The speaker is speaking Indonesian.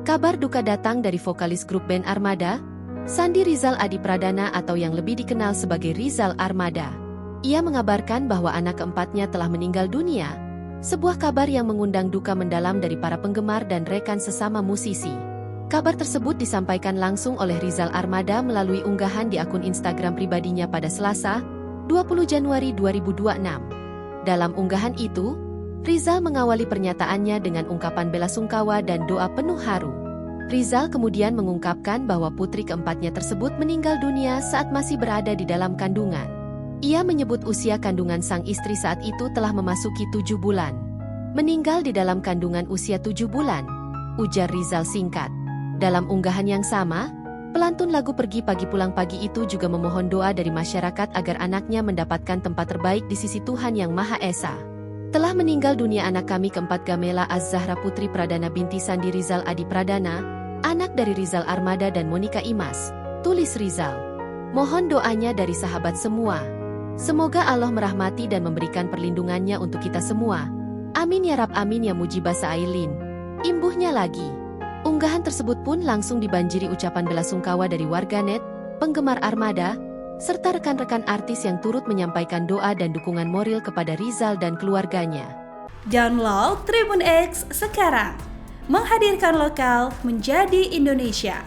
Kabar duka datang dari vokalis grup band Armada, Sandi Rizal Adi Pradana atau yang lebih dikenal sebagai Rizal Armada. Ia mengabarkan bahwa anak keempatnya telah meninggal dunia, sebuah kabar yang mengundang duka mendalam dari para penggemar dan rekan sesama musisi. Kabar tersebut disampaikan langsung oleh Rizal Armada melalui unggahan di akun Instagram pribadinya pada Selasa, 20 Januari 2026. Dalam unggahan itu, Rizal mengawali pernyataannya dengan ungkapan belasungkawa dan doa penuh haru. Rizal kemudian mengungkapkan bahwa putri keempatnya tersebut meninggal dunia saat masih berada di dalam kandungan. Ia menyebut usia kandungan sang istri saat itu telah memasuki 7 bulan. Meninggal di dalam kandungan usia 7 bulan, ujar Rizal singkat. Dalam unggahan yang sama, pelantun lagu Pergi Pagi Pulang Pagi itu juga memohon doa dari masyarakat agar anaknya mendapatkan tempat terbaik di sisi Tuhan Yang Maha Esa. Telah meninggal dunia anak kami keempat Gamela Az-Zahra Putri Pradana binti Sandi Rizal Adi Pradana, anak dari Rizal Armada dan Monica Imas, tulis Rizal. Mohon doanya dari sahabat semua. Semoga Allah merahmati dan memberikan perlindungannya untuk kita semua. Amin ya Rab amin ya Mujibah Sa'ilin. Imbuhnya lagi. Unggahan tersebut pun langsung dibanjiri ucapan belasungkawa dari warganet, penggemar Armada, serta rekan-rekan artis yang turut menyampaikan doa dan dukungan moral kepada Rizal dan keluarganya. Download Tribun X sekarang, menghadirkan lokal menjadi Indonesia.